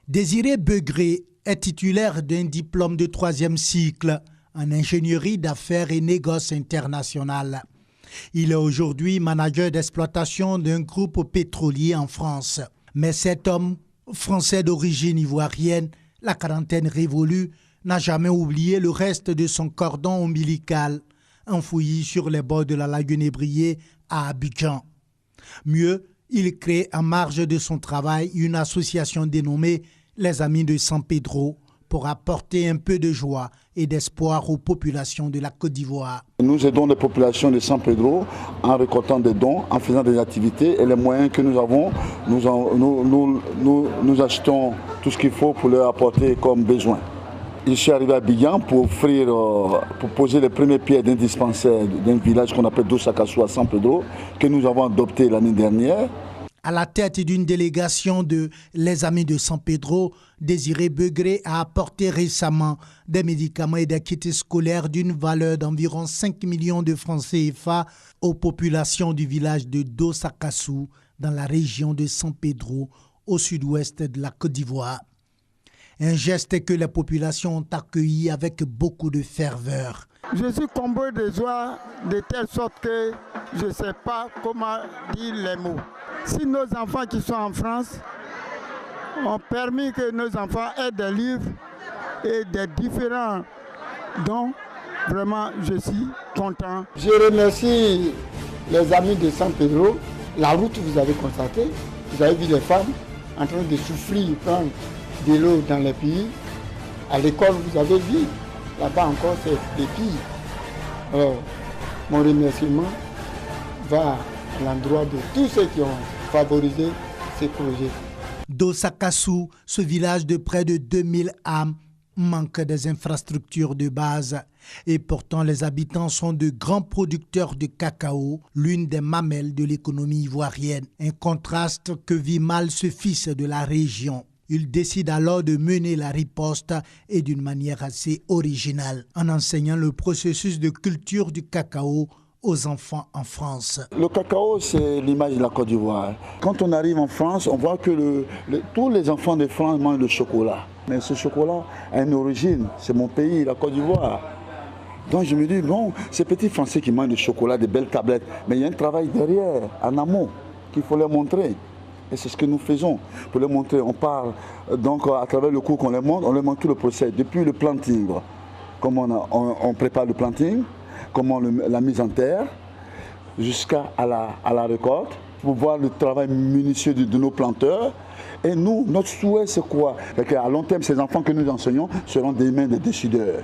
Désiré Begré est titulaire d'un diplôme de 3e cycle en ingénierie d'affaires et négoces international. Il est aujourd'hui manager d'exploitation d'un groupe pétrolier en France. Mais cet homme, français d'origine ivoirienne, la quarantaine révolue, n'a jamais oublié le reste de son cordon ombilical, enfoui sur les bords de la lagune Ébrié à Abidjan. Mieux, il crée en marge de son travail une association dénommée Les Amis de San Pedro pour apporter un peu de joie et d'espoir aux populations de la Côte d'Ivoire. Nous aidons les populations de San Pedro en récoltant des dons, en faisant des activités et les moyens que nous avons, nous achetons tout ce qu'il faut pour leur apporter comme besoin. Je suis arrivé à Abidjan pour poser les premières pierres d'un dispensaire d'un village qu'on appelle Dosakassou à San Pedro, que nous avons adopté l'année dernière. À la tête d'une délégation de Les Amis de San Pedro, Désiré Begré a apporté récemment des médicaments et des kits scolaires d'une valeur d'environ 5 millions de francs CFA aux populations du village de Dosakassou dans la région de San Pedro, au sud-ouest de la Côte d'Ivoire. Un geste que les populations ont accueilli avec beaucoup de ferveur. Je suis comblé de joie de telle sorte que je ne sais pas comment dire les mots. Si nos enfants qui sont en France ont permis que nos enfants aient des livres et des différents dons, vraiment je suis content. Je remercie les amis de San Pedro. La route, vous avez constaté, vous avez vu les femmes en train de souffrir, prendre de l'eau dans les pays. À l'école, vous avez vu, là-bas encore, c'est des filles. Alors, mon remerciement va à l'endroit de tous ceux qui ont favorisé ces projets. Dosakassou, ce village de près de 2000 âmes, manque des infrastructures de base. Et pourtant, les habitants sont de grands producteurs de cacao, l'une des mamelles de l'économie ivoirienne. Un contraste que vit mal ce fils de la région. Il décide alors de mener la riposte et d'une manière assez originale, en enseignant le processus de culture du cacao aux enfants en France. Le cacao, c'est l'image de la Côte d'Ivoire. Quand on arrive en France, on voit que tous les enfants de France mangent le chocolat. Mais ce chocolat a une origine, c'est mon pays, la Côte d'Ivoire. Donc je me dis, bon, ces petits Français qui mangent du chocolat, des belles tablettes, mais il y a un travail derrière, en amont, qu'il faut leur montrer. Et c'est ce que nous faisons pour leur montrer. On parle donc à travers le cours qu'on leur montre, on leur montre tout le procès, depuis le planting, comment on prépare le planting, comment la mise en terre, jusqu'à la récolte, pour voir le travail minutieux de nos planteurs. Et nous, notre souhait c'est quoi? À long terme, ces enfants que nous enseignons seront des mains de décideurs.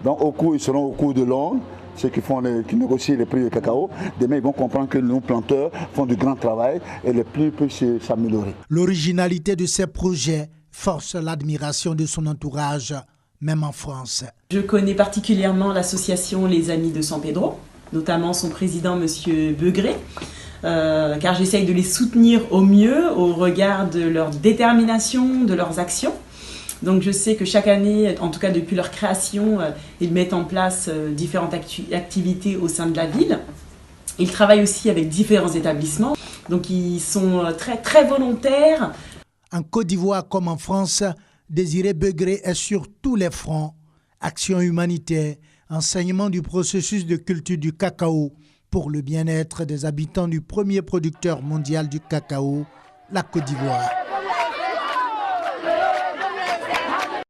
Donc ils seront au cours de l'onde, ceux qui négocient les prix du cacao. Demain, ils vont comprendre que nos planteurs font du grand travail et les prix peuvent s'améliorer. L'originalité de ces projets force l'admiration de son entourage, même en France. Je connais particulièrement l'association Les Amis de San Pedro, notamment son président, M. Begré, car j'essaye de les soutenir au mieux au regard de leur détermination, de leurs actions. Donc je sais que chaque année, en tout cas depuis leur création, ils mettent en place différentes activités au sein de la ville. Ils travaillent aussi avec différents établissements, donc ils sont très, très volontaires. En Côte d'Ivoire comme en France, Désiré Begré est sur tous les fronts. Action humanitaire, enseignement du processus de culture du cacao pour le bien-être des habitants du premier producteur mondial du cacao, la Côte d'Ivoire.